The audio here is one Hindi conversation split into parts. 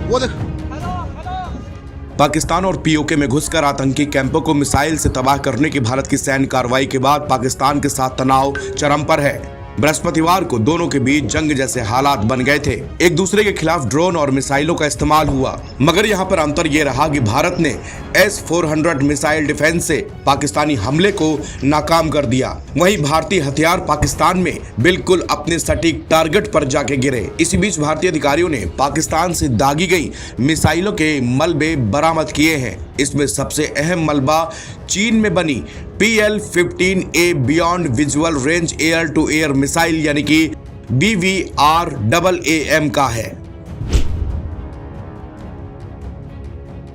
वो देख। पाकिस्तान और पीओके में घुसकर आतंकी कैंपों को मिसाइल से तबाह करने की भारत की सैन्य कार्रवाई के बाद पाकिस्तान के साथ तनाव चरम पर है। बृहस्पतिवार को दोनों के बीच जंग जैसे हालात बन गए थे। एक दूसरे के खिलाफ ड्रोन और मिसाइलों का इस्तेमाल हुआ, मगर यहाँ पर अंतर ये रहा कि भारत ने S-400 मिसाइल डिफेंस से पाकिस्तानी हमले को नाकाम कर दिया। वहीं भारतीय हथियार पाकिस्तान में बिल्कुल अपने सटीक टारगेट पर जाके गिरे। इसी बीच भारतीय अधिकारियों ने पाकिस्तान से दागी गई मिसाइलों के मलबे बरामद किए हैं। इसमें सबसे अहम मलबा चीन में बनी PL-15A beyond visual range air to air missile यानी कि BVRAAM का है।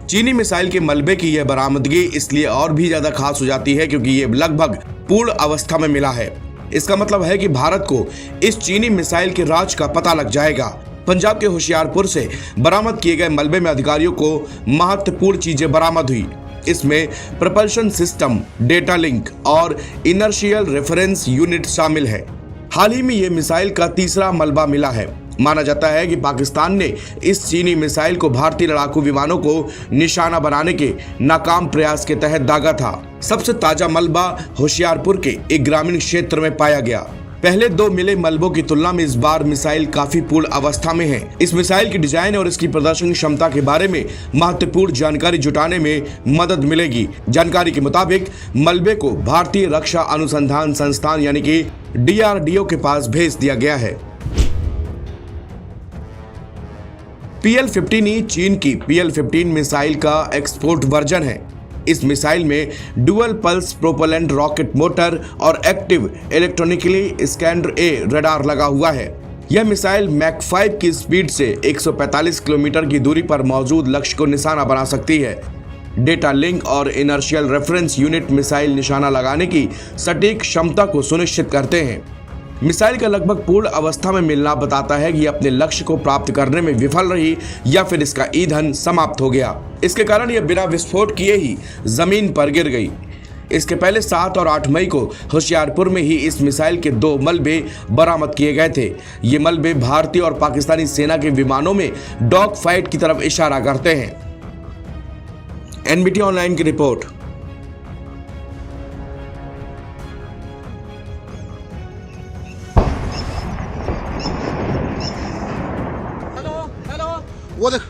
चीनी मिसाइल के मलबे की यह बरामदगी इसलिए और भी ज्यादा खास हो जाती है क्योंकि ये लगभग पूर्ण अवस्था में मिला है। इसका मतलब है कि भारत को इस चीनी मिसाइल के राज का पता लग जाएगा। पंजाब के होशियारपुर से बरामद किए गए मलबे में अधिकारियों को महत्वपूर्ण चीजें बरामद हुई। इसमें प्रपल्शन सिस्टम, डेटा लिंक और इनर्शियल रेफरेंस यूनिट शामिल है। हाल ही में ये मिसाइल का तीसरा मलबा मिला है। माना जाता है कि पाकिस्तान ने इस चीनी मिसाइल को भारतीय लड़ाकू विमानों को निशाना बनाने के नाकाम प्रयास के तहत दागा था। सबसे ताजा मलबा होशियारपुर के एक ग्रामीण क्षेत्र में पाया गया। पहले दो मिले मलबों की तुलना में इस बार मिसाइल काफी पूर्ण अवस्था में है। इस मिसाइल की डिजाइन और इसकी प्रदर्शन क्षमता के बारे में महत्वपूर्ण जानकारी जुटाने में मदद मिलेगी। जानकारी के मुताबिक मलबे को भारतीय रक्षा अनुसंधान संस्थान यानी कि DRDO के पास भेज दिया गया है। PL-15E चीन की PL-15 मिसाइल का एक्सपोर्ट वर्जन है। इस मिसाइल में dual pulse propellant rocket motor और एक्टिव इलेक्ट्रॉनिकली स्कैन्ड ए रडार लगा हुआ है। यह मिसाइल मैक 5 की स्पीड से 145 किलोमीटर की दूरी पर मौजूद लक्ष्य को निशाना बना सकती है। डेटा लिंक और इनर्शियल रेफरेंस यूनिट मिसाइल निशाना लगाने की सटीक क्षमता को सुनिश्चित करते हैं। मिसाइल का लगभग पूर्ण अवस्था में मिलना बताता है कि अपने लक्ष्य को प्राप्त करने में विफल रही या फिर इसका ईंधन समाप्त हो गया। इसके कारण यह बिना विस्फोट किए ही जमीन पर गिर गई। इसके पहले 7 और 8 मई को होशियारपुर में ही इस मिसाइल के 2 मलबे बरामद किए गए थे। ये मलबे भारतीय और पाकिस्तानी सेना के विमानों में डॉग फाइट की तरफ इशारा करते हैं। NBT ऑनलाइन की रिपोर्ट। वो देख।